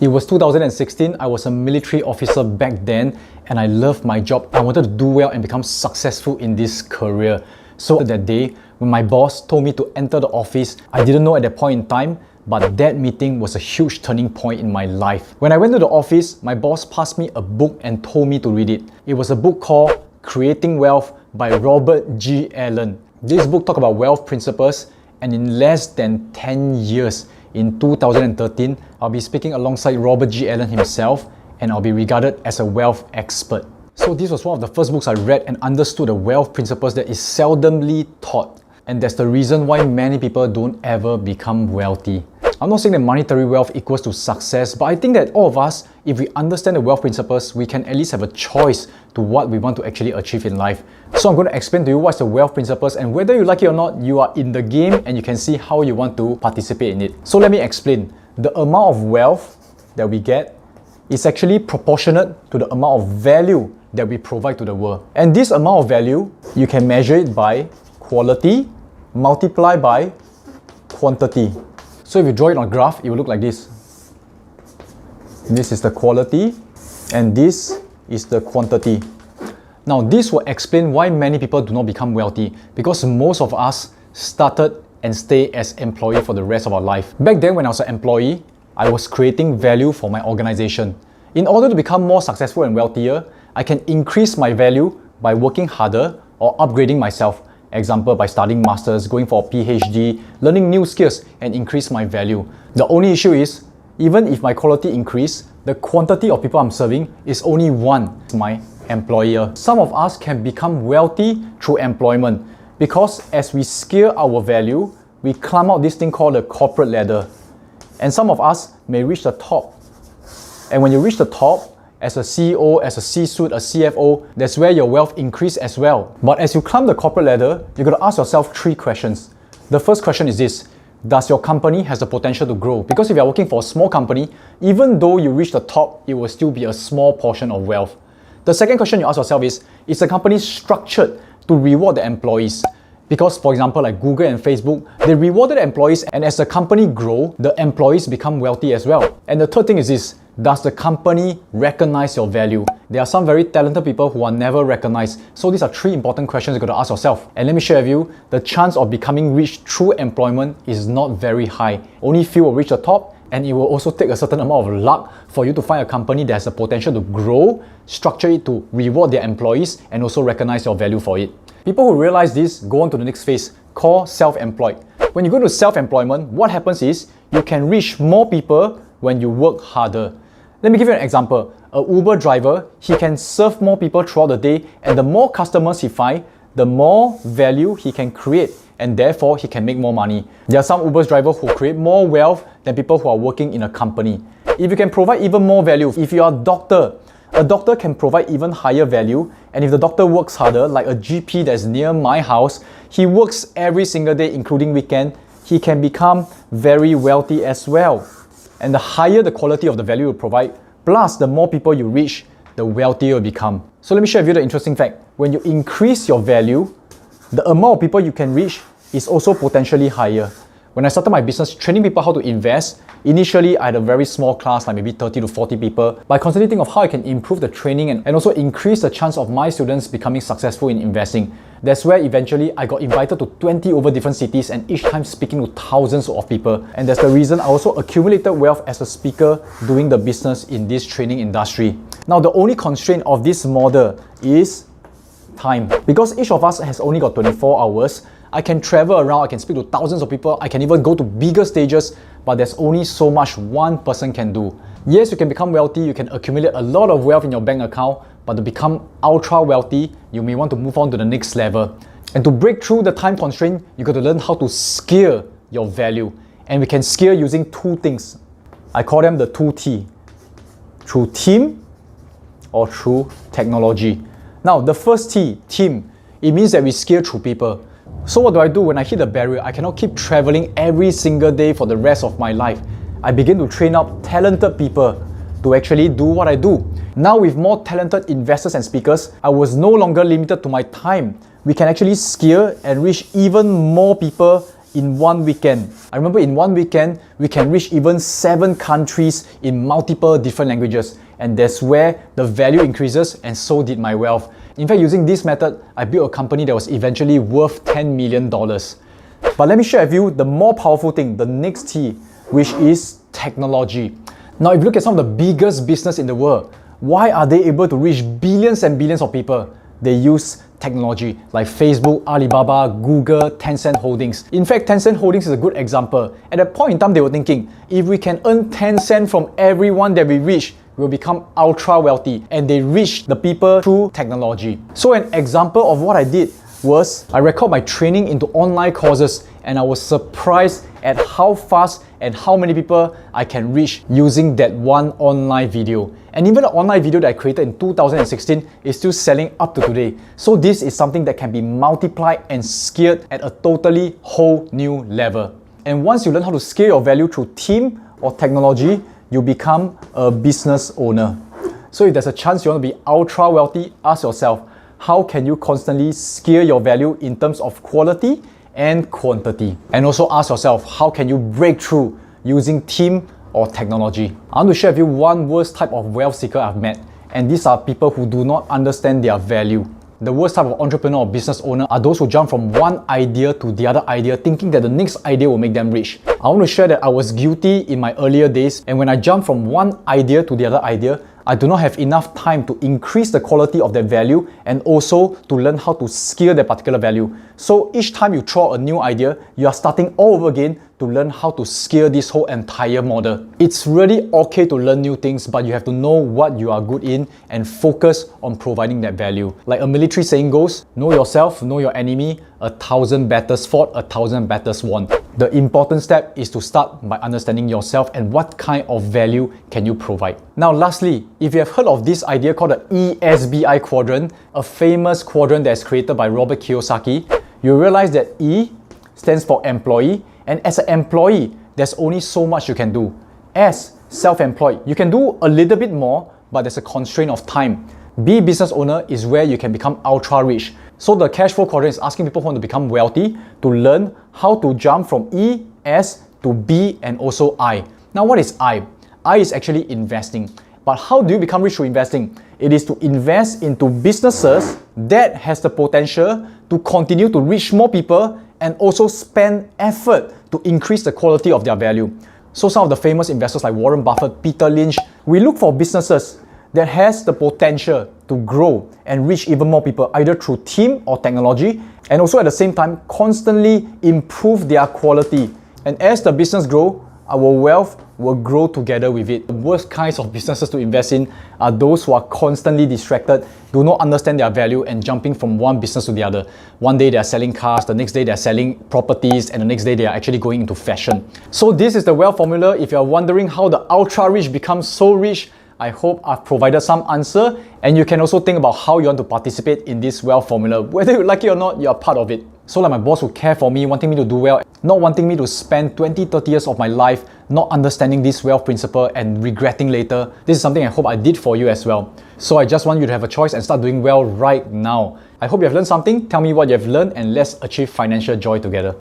It was 2016, I was a military officer back then and I loved my job. I wanted to do well and become successful in this career. So that day, when my boss told me to enter the office, I didn't know at that point in time, but that meeting was a huge turning point in my life. When I went to the office, my boss passed me a book and told me to read it. It was a book called Creating Wealth by Robert G. Allen. This book talks about wealth principles, and in less than 10 years, in 2013, I'll be speaking alongside Robert G. Allen himself, and I'll be regarded as a wealth expert. So this was one of the first books I read and understood the wealth principles that is seldomly taught. And that's the reason why many people don't ever become wealthy. I'm not saying that monetary wealth equals to success, but I think that all of us, if we understand the wealth principles, we can at least have a choice to what we want to actually achieve in life. So I'm going to explain to you what's the wealth principles, and whether you like it or not, you are in the game and you can see how you want to participate in it. So let me explain. The amount of wealth that we get is actually proportionate to the amount of value that we provide to the world. And this amount of value, you can measure it by quality multiplied by quantity. So if you draw it on a graph, it will look like this. This is the quality and this is the quantity. Now this will explain why many people do not become wealthy, because most of us started and stay as employee for the rest of our life. Back then when I was an employee, I was creating value for my organization. In order to become more successful and wealthier, I can increase my value by working harder or upgrading myself. Example, by studying masters, going for a PhD, learning new skills and increase my value. The only issue is, even if my quality increase, the quantity of people I'm serving is only one, my employer. Some of us can become wealthy through employment because as we scale our value, we climb out this thing called the corporate ladder. And some of us may reach the top. And when you reach the top, as a CEO, as a C-suite, a CFO, that's where your wealth increase as well. But as you climb the corporate ladder, you're going to ask yourself 3 questions. The first question is this: does your company has the potential to grow? Because if you're working for a small company, even though you reach the top, it will still be a small portion of wealth. The second question you ask yourself is the company structured to reward the employees? Because for example, like Google and Facebook, they rewarded the employees, and as the company grow, the employees become wealthy as well. And the third thing is this: does the company recognize your value? There are some very talented people who are never recognized. So these are 3 important questions you've got to ask yourself. And let me share with you, the chance of becoming rich through employment is not very high. Only few will reach the top, and it will also take a certain amount of luck for you to find a company that has the potential to grow, structure it to reward their employees, and also recognize your value for it. People who realize this go on to the next phase, called self-employed. When you go to self-employment, what happens is you can reach more people when you work harder. Let me give you an example. A Uber driver, he can serve more people throughout the day, and the more customers he finds, the more value he can create, and therefore he can make more money. There are some Uber drivers who create more wealth than people who are working in a company. If you can provide even more value, if you are a doctor can provide even higher value, and if the doctor works harder, like a GP that's near my house, he works every single day including weekend, he can become very wealthy as well. And the higher the quality of the value you provide, plus the more people you reach, the wealthier you become. So let me share with you the interesting fact. When you increase your value, the amount of people you can reach is also potentially higher. When I started my business training people how to invest, initially I had a very small class, like maybe 30 to 40 people. But I constantly think of how I can improve the training and also increase the chance of my students becoming successful in investing. That's where eventually I got invited to 20 over different cities, and each time speaking to thousands of people. And that's the reason I also accumulated wealth as a speaker doing the business in this training industry. Now the only constraint of this model is time. Because each of us has only got 24 hours, I can travel around, I can speak to thousands of people, I can even go to bigger stages, but there's only so much one person can do. Yes, you can become wealthy, you can accumulate a lot of wealth in your bank account, but to become ultra wealthy, you may want to move on to the next level. And to break through the time constraint, you got to learn how to scale your value. And we can scale using 2 things. I call them the 2T. Through team or through technology. Now, the first T, team, it means that we scale through people. So what do I do when I hit a barrier? I cannot keep traveling every single day for the rest of my life. I begin to train up talented people to actually do what I do. Now with more talented investors and speakers, I was no longer limited to my time. We can actually scale and reach even more people in one weekend. I remember in one weekend, we can reach even 7 countries in multiple different languages. And that's where the value increases, and so did my wealth. In fact, using this method, I built a company that was eventually worth $10 million. But let me share with you the more powerful thing, the next T, which is technology. Now, if you look at some of the biggest business in the world, why are they able to reach billions and billions of people? They use technology like Facebook, Alibaba, Google, Tencent Holdings. In fact, Tencent Holdings is a good example. At that point in time, they were thinking, if we can earn 10 cents from everyone that we reach, we'll become ultra wealthy. And they reached the people through technology. So an example of what I did was I record my training into online courses, and I was surprised at how fast and how many people I can reach using that one online video. And even the online video that I created in 2016 is still selling up to today. So this is something that can be multiplied and scaled at a totally whole new level. And once you learn how to scale your value through team or technology, you become a business owner. So if there's a chance you want to be ultra wealthy, ask yourself, how can you constantly scale your value in terms of quality and quantity? And also ask yourself, how can you break through using team or technology? I want to share with you one worst type of wealth seeker I've met, and these are people who do not understand their value. The worst type of entrepreneur or business owner are those who jump from one idea to the other idea, thinking that the next idea will make them rich. I want to share that I was guilty in my earlier days, and when I jumped from one idea to the other idea, I do not have enough time to increase the quality of that value and also to learn how to scale that particular value. So each time you throw a new idea, you are starting all over again to learn how to scale this whole entire model. It's really okay to learn new things, but you have to know what you are good in and focus on providing that value. Like a military saying goes, know yourself, know your enemy, 1,000 battles fought, 1,000 battles won. The important step is to start by understanding yourself and what kind of value can you provide. Now lastly, if you have heard of this idea called the ESBI quadrant, a famous quadrant that's created by Robert Kiyosaki, you realize that E stands for employee, and as an employee, there's only so much you can do. As self-employed, you can do a little bit more, but there's a constraint of time. B business owner is where you can become ultra rich. So the cash flow quadrant is asking people who want to become wealthy to learn how to jump from E, S to B and also I. Now what is I? I is actually investing. But how do you become rich through investing? It is to invest into businesses that has the potential to continue to reach more people and also spend effort to increase the quality of their value. So some of the famous investors like Warren Buffett, Peter Lynch, we look for businesses that has the potential to grow and reach even more people, either through team or technology, and also at the same time constantly improve their quality. And as the business grow, our wealth will grow together with it. The worst kinds of businesses to invest in are those who are constantly distracted, do not understand their value, and jumping from one business to the other. One day they are selling cars, the next day they are selling properties, and the next day they are actually going into fashion. So this is the wealth formula. If you are wondering how the ultra rich become so rich, I hope I've provided some answer, and you can also think about how you want to participate in this wealth formula. Whether you like it or not, you're part of it. So like my boss who care for me, wanting me to do well, not wanting me to spend 20-30 years of my life not understanding this wealth principle and regretting later. This is something I hope I did for you as well. So I just want you to have a choice and start doing well right now. I hope you have learned something. Tell me what you have learned and let's achieve financial joy together.